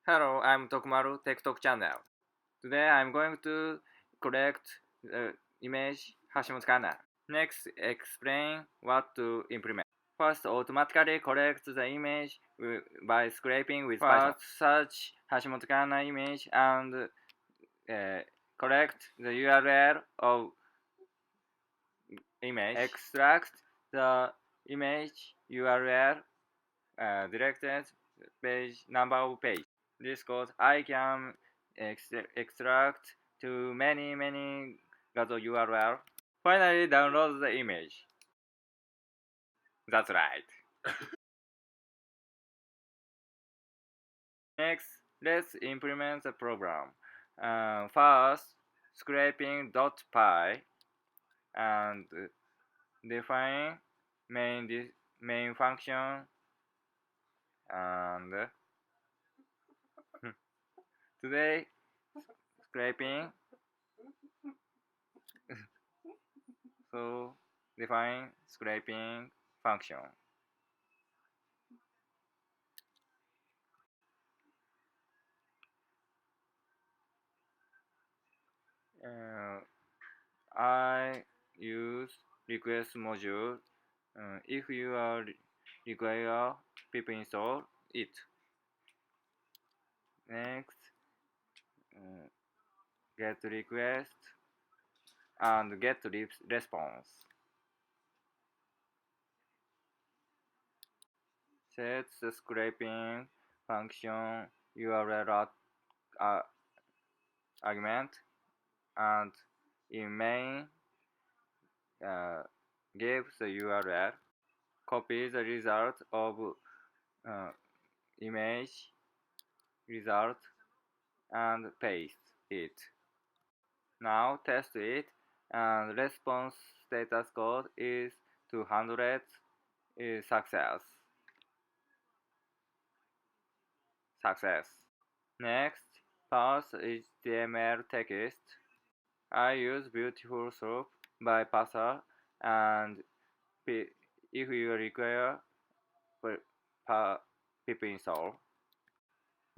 Hello, I'm Tokumaru TikTok channel. Today I'm going to correct the image Hashimoto Kanna. Next, explain what to implement. First, automatically correct the image by scraping with Python. Search Hashimoto Kanna image and correct the URL of image. Extract the image URL directed page number of page. This code I can extract to many Gazo URL. Finally, download the image. That's right. Next, let's implement the program. First, scraping.py and define main function and today scraping so define scraping function. I use request module. If you are require pip install it. Next, get request and get response. Set the scraping function URL argument and in main give the URL. Copy the result of image result and paste it. Now test it and response status code is 200 is success. Next, parse HTML text. I use Beautiful Soup by Parser and if you require pip install,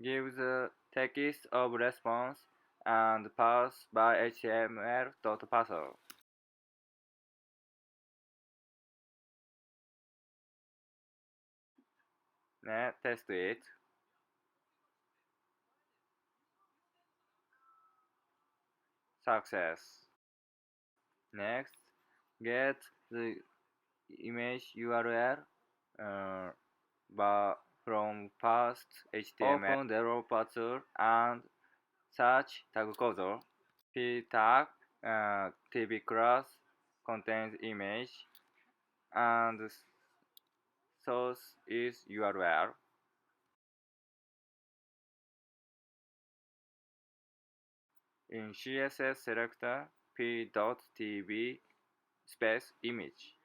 give the text of response and parse by html.parser. Test it. Success. Next, get the image URL from past HTML. Open developer tool and search tag console. P tag TV class contains image and source is URL. In CSS selector p.tb space image.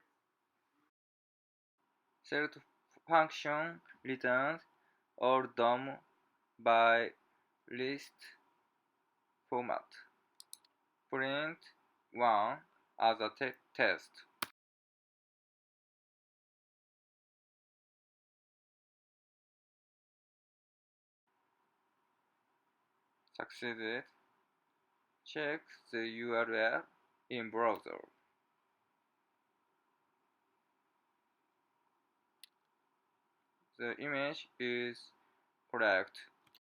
Select function returns all DOM by list format. Print 1 as a test. Succeeded. Check the URL in browser. The image is correct.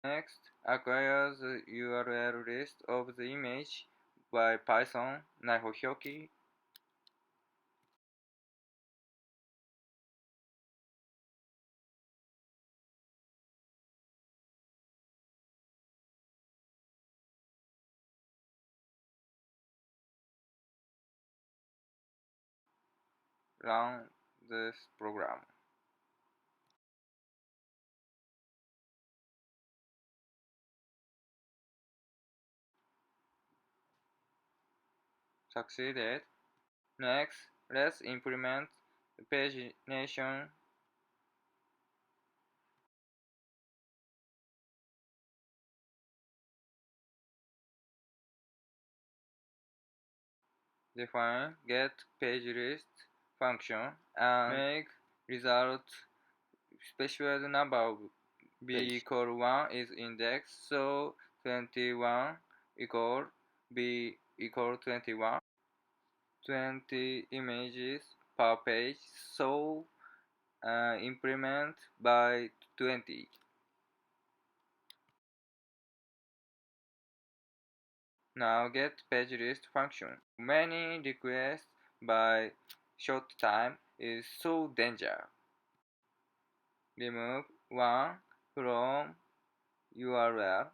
Next, acquire the URL list of the image by Python 内包表記 Run this program. Succeeded. Next, let's implement the pagination. Define get page list function and make result special number of B equal 1 is index, so 21 equal B equal 21. 20 images per page, so implement by 20. Now get page list function. Many requests by short time is so danger. Remove 1 from URL.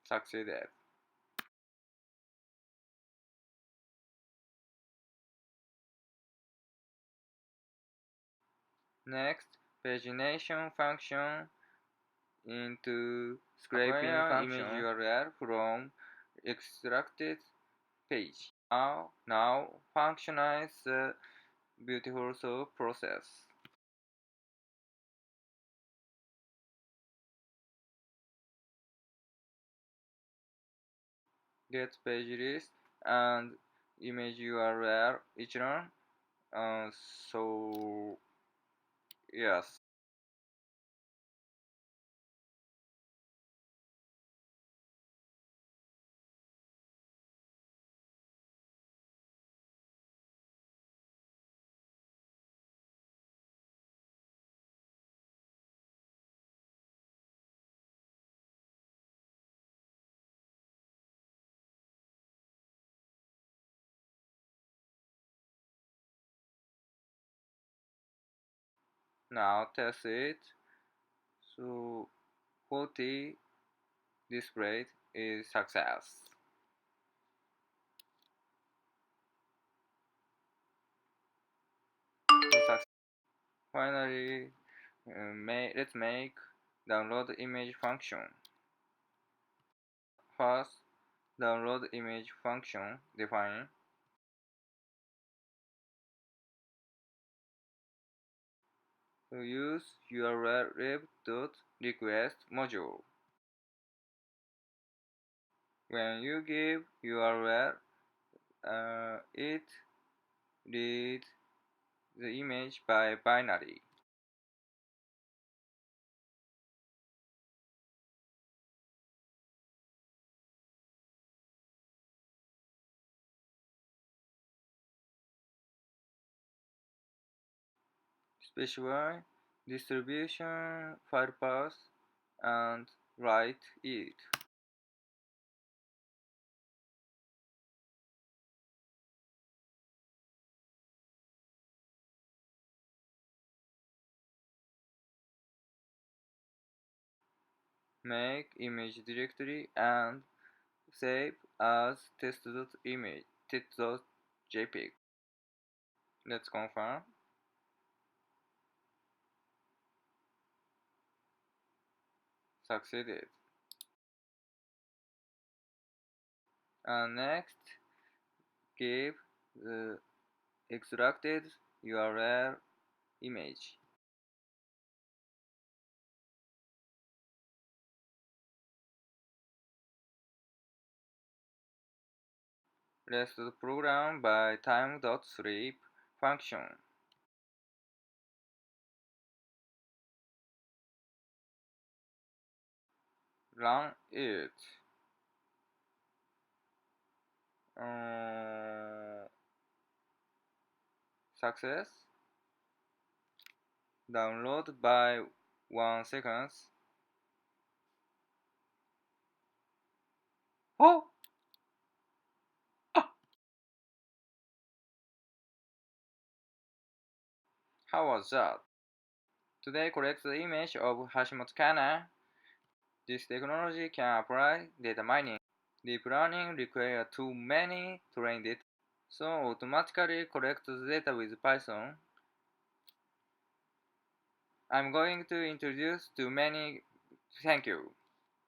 Succeeded. Next, pagination function into scraping function image URL from extracted page. Now functionize the beautiful solve process. Get page list and image URL each one. So yes. Now test it. So 40 displayed is success. Finally, let's make download image function. First, download image function define. To use URL lib.request module. When you give URL, it reads the image by binary. Specify distribution file path and write it. Make image directory and save as test.image, test.jpg. Let's confirm. Succeeded. And next, give the extracted URL image. Rest the program by time.sleep function. Run it. Success. Download by 1 second. Oh! Ah! How was that? Today collect the image of Hashimoto Kanna. This technology can apply data mining. Deep learning requires too many trained data, so automatically collect the data with Python. I'm going to introduce too many. Thank you.